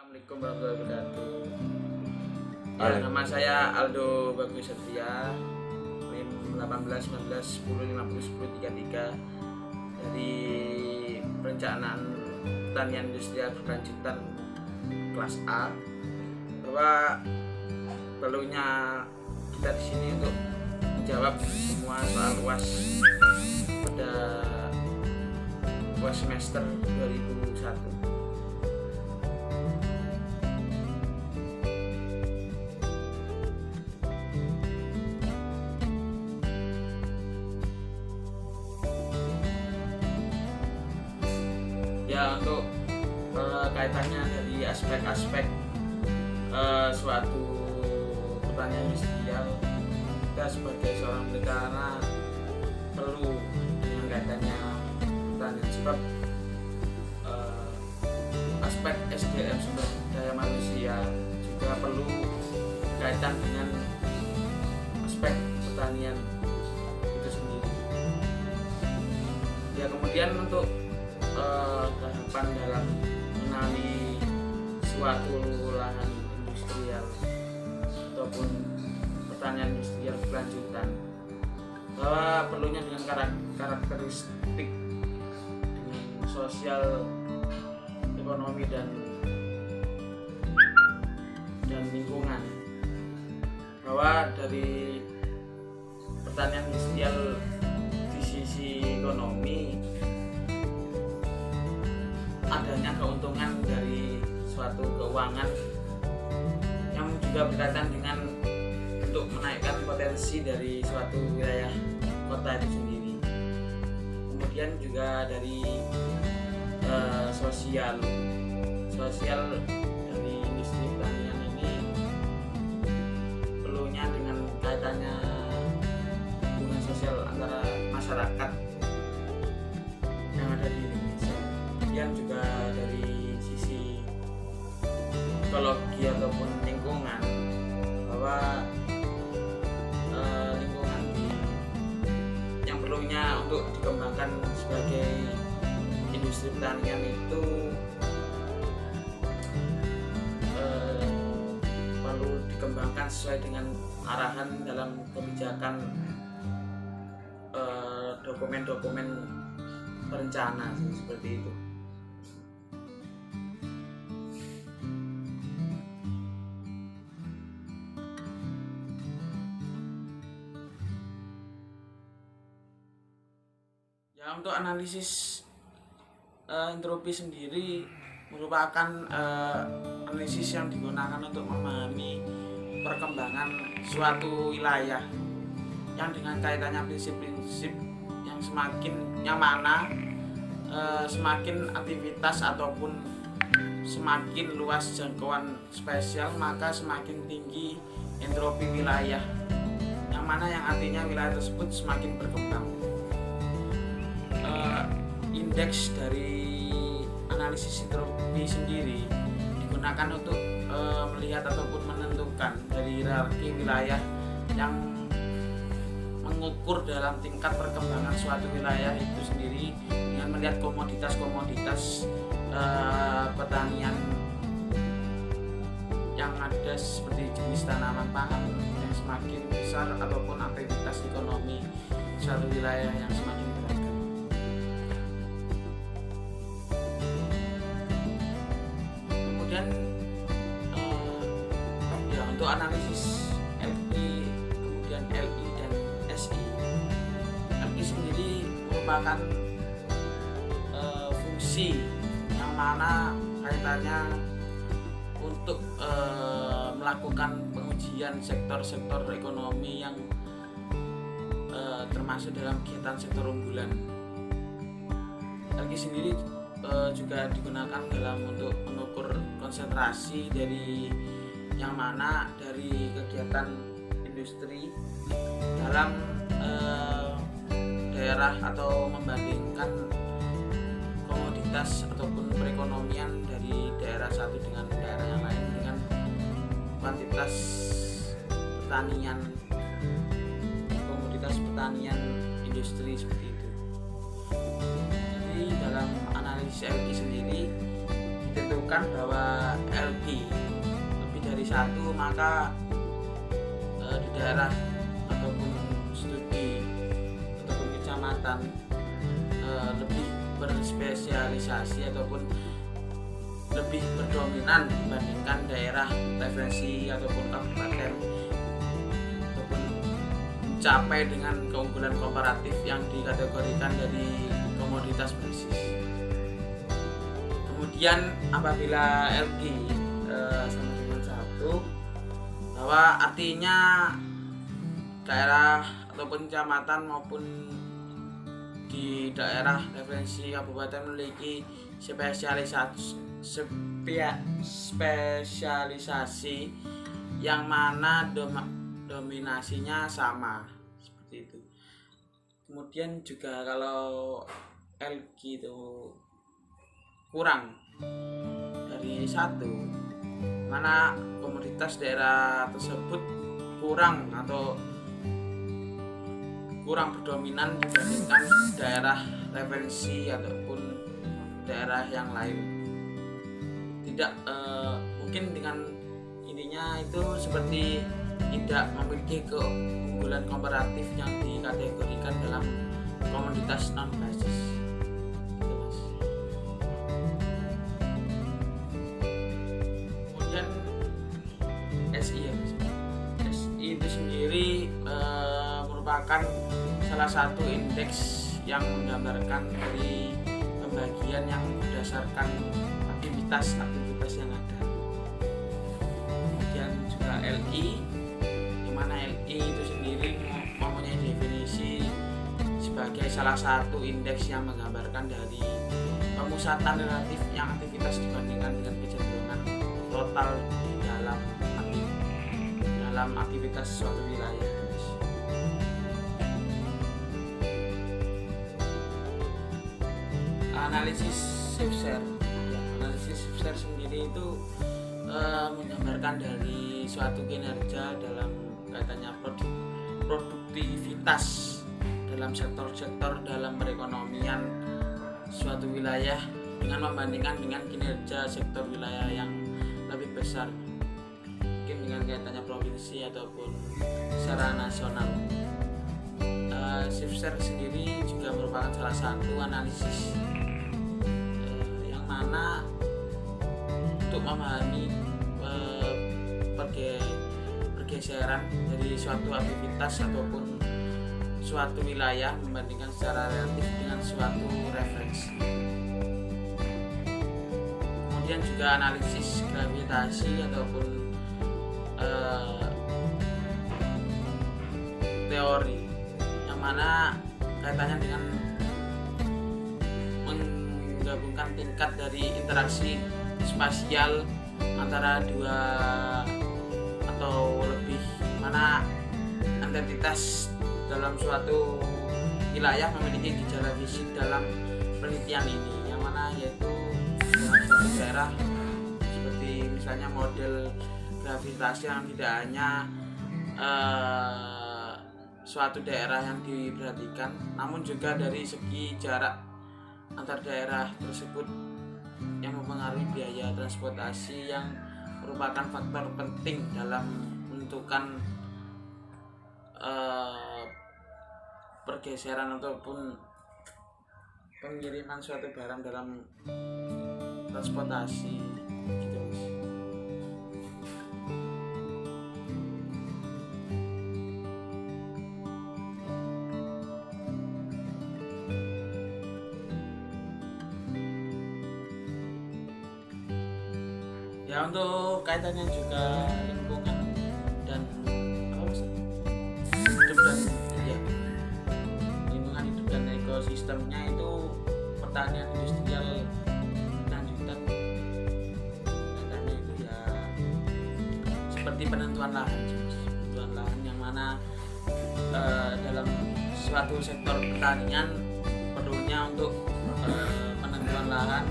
Assalamualaikum warahmatullahi wabarakatuh. Ya, nama saya Aldo Bagus Satria, NIM 181910501033 dari Perencanaan Pertanian Industrial Berkelanjutan kelas A. Bahwa perlunya kita di sini untuk menjawab semua soal UAS pada UAS semester 2001. Ya, untuk kaitannya dari aspek-aspek suatu pertanian industrial, kita sebagai seorang peneliti perlu dengan kaitannya pertanian, sebab aspek SDM sumber daya manusia juga perlu kaitan dengan aspek pertanian itu sendiri. Ya, kemudian untuk tahapan dalam mengenali suatu lahan industrial ataupun pertanian industrial berkelanjutan, bahwa perlunya dengan karakteristik dengan sosial, ekonomi dan lingkungan, bahwa dari pertanian industrial di sisi ekonomi adanya keuntungan dari suatu keuangan yang juga berkaitan dengan untuk menaikkan potensi dari suatu wilayah kota itu sendiri. Kemudian juga dari sosial dari industri pertanian ini perlunya dengan kaitannya hubungan sosial antara masyarakat yang ada di Indonesia. Kemudian juga dari sisi ekologi ataupun lingkungan, bahwa lingkungan yang perlunya untuk dikembangkan sebagai industri pertanian itu perlu dikembangkan sesuai dengan arahan dalam kebijakan dokumen-dokumen perencana seperti itu. Ya, untuk analisis entropi sendiri merupakan analisis yang digunakan untuk memahami perkembangan suatu wilayah yang dengan kaitannya prinsip-prinsip yang semakin aktivitas ataupun semakin luas jangkauan spasial, maka semakin tinggi entropi wilayah, yang mana yang artinya wilayah tersebut semakin berkembang. Indeks dari analisis entropi sendiri digunakan untuk melihat ataupun menentukan dari hierarki wilayah yang mengukur dalam tingkat perkembangan suatu wilayah itu sendiri dengan melihat komoditas-komoditas pertanian yang ada, seperti jenis tanaman pangan yang semakin besar ataupun aktivitas ekonomi suatu wilayah yang semakin beragam. Kemudian ya, untuk analisis LI, kemudian LI dan SI. LI sendiri merupakan fungsi yang mana kaitannya untuk melakukan pengujian sektor-sektor ekonomi yang termasuk dalam kegiatan sektor unggulan. LI sendiri juga digunakan dalam untuk mengukur konsentrasi dari yang mana dari kegiatan industri dalam daerah, atau membandingkan komoditas ataupun perekonomian dari daerah satu dengan daerah yang lain dengan kuantitas pertanian, komoditas pertanian industri seperti itu. Jadi dalam analisis LG sendiri ditentukan bahwa LG 1, maka di daerah ataupun studi ataupun kecamatan lebih berspesialisasi ataupun lebih berdominan dibandingkan daerah referensi ataupun kabupaten ataupun mencapai dengan keunggulan komparatif yang dikategorikan dari komoditas basis. Kemudian apabila LG sama dengan 1, bahwa artinya daerah ataupun kecamatan maupun di daerah referensi kabupaten memiliki spesialisasi yang mana dominasinya sama, seperti itu. Kemudian juga kalau LG itu kurang dari 1, mana komoditas daerah tersebut kurang atau kurang berdominan dibandingkan daerah referensi ataupun daerah yang lain. Tidak mungkin dengan intinya itu seperti tidak memiliki keunggulan komparatif yang dikategorikan dalam komoditas non basis. Kemudian SI itu sendiri merupakan salah satu indeks yang menggambarkan dari pembagian yang berdasarkan aktivitas yang ada. Kemudian juga LI, di mana LI itu sendiri mempunyai definisi sebagai salah satu indeks yang menggambarkan dari pemusatan relatif yang aktivitas dibandingkan dengan kecenderungan total di dalam aktivitas suatu wilayah. Analisis shift share. Analisis shift share sendiri itu menggambarkan dari suatu kinerja dalam kaitannya produktivitas dalam sektor-sektor dalam perekonomian suatu wilayah dengan membandingkan dengan kinerja sektor wilayah yang lebih besar, mungkin dengan kaitannya provinsi ataupun secara nasional. Shift share sendiri juga merupakan salah satu analisis yang mana untuk memahami pergeseran dari suatu aktivitas ataupun suatu wilayah membandingkan secara relatif dengan suatu referensi. Kemudian juga analisis gravitasi ataupun teori yang mana kaitannya dengan menggabungkan tingkat dari interaksi spasial antara dua atau lebih, mana entitas dalam suatu wilayah memiliki gejala fisik dalam penelitian ini, yang mana yaitu dalam suatu daerah seperti misalnya model gravitasi yang tidak hanya suatu daerah yang diperhatikan, namun juga dari segi jarak antar daerah tersebut yang mempengaruhi biaya transportasi yang merupakan faktor penting dalam menentukan pergeseran ataupun pengiriman suatu barang dalam transportasi gitu. Ya, untuk kaitannya juga lingkungan dan hidup dan lingkungan hidup dan ekosistemnya itu pertanian industrial lanjutan kaitannya itu ya seperti penentuan lahan yang mana dalam suatu sektor pertanian perlunya untuk penentuan lahan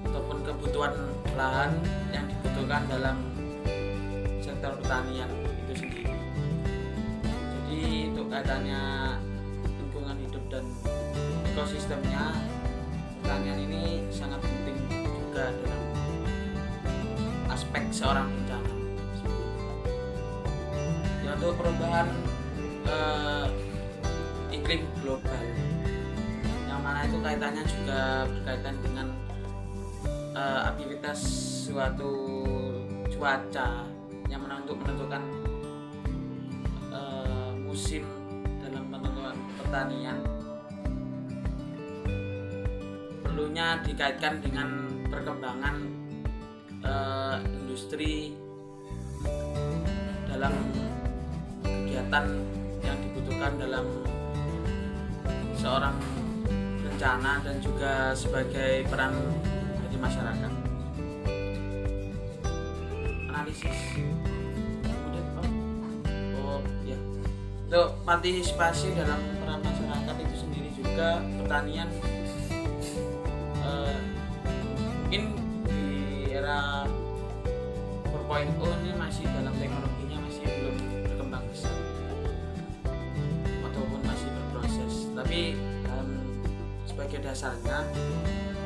ataupun kebutuhan lahan yang dibutuhkan dalam sektor pertanian itu sendiri. Jadi untuk kaitannya lingkungan hidup dan ekosistemnya, pertanian ini sangat penting juga dalam aspek aspek seorang bencana. Ya, untuk perubahan iklim global, yang mana itu kaitannya juga berkaitan dengan aktivitas suatu cuaca yang mana untuk menentukan musim dalam penentuan pertanian perlunya dikaitkan dengan perkembangan industri dalam kegiatan yang dibutuhkan dalam seorang rencana dan juga sebagai peran dari masyarakat. Analisis kemudian ya, untuk partisipasi dalam peran masyarakat itu sendiri juga pertanian mungkin di era 4.0 ini masih dalam teknologinya masih belum berkembang besar ataupun masih berproses, tapi sebagai dasarnya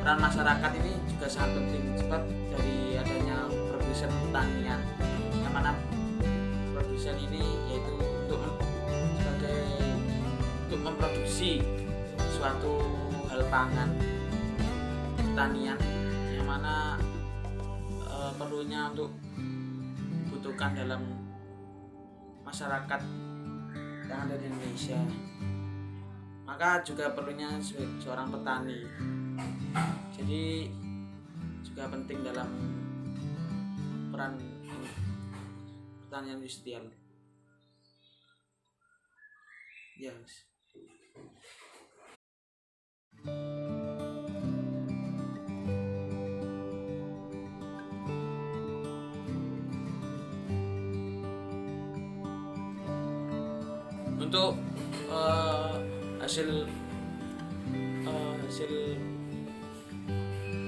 peran masyarakat ini juga sangat penting sebab dari adanya produsen pertanian, yang mana produsen ini yaitu untuk memproduksi suatu hal pangan pertanian, yang mana perlunya untuk dibutuhkan dalam masyarakat yang ada di Indonesia, maka juga perlunya seorang petani. Jadi juga penting dalam peran pertanian industrial. Yes. Untuk hasil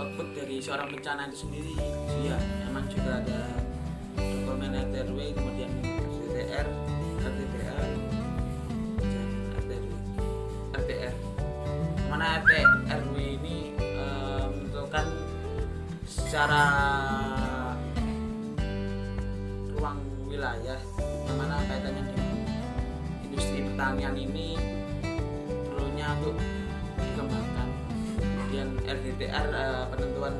output dari seorang bencana itu sendiri, ya memang juga ada dokumen RTRW, kemudian RTR, RTPR, dan RTR. Mana RTRW ini menentukan secara ruang wilayah, yang mana kaitannya dengan industri pertanian ini perlunya untuk dikembangkan. Kemudian RDTR penentuan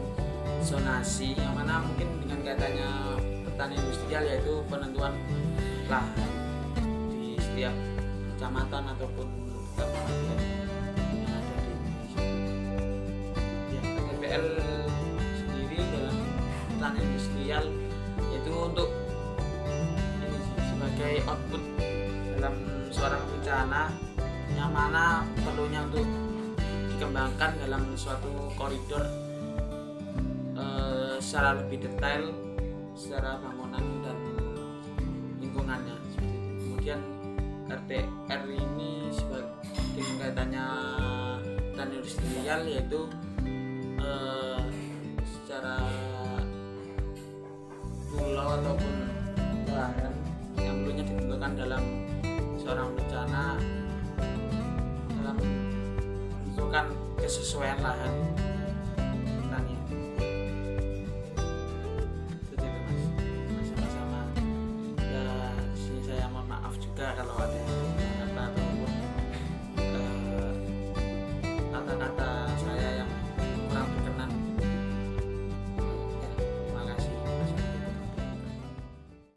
zonasi, yang mana mungkin dengan kaitannya pertanian industrial yaitu penentuan lahan di setiap kecamatan ataupun kabupaten yang ada di Indonesia. Ya, RDTR sendiri dalam pertanian industrial yaitu untuk ini sebagai output dalam seorang bencana, yang mana perlunya untuk dikembangkan dalam suatu koridor secara lebih detail secara bangunan dan lingkungannya seperti itu. Kemudian RTR ini sebagai kaitannya dan industrial yaitu secara pulau ataupun lahan yang perlunya ditentukan dalam seorang bencana dalam menentukan kesesuaian lahan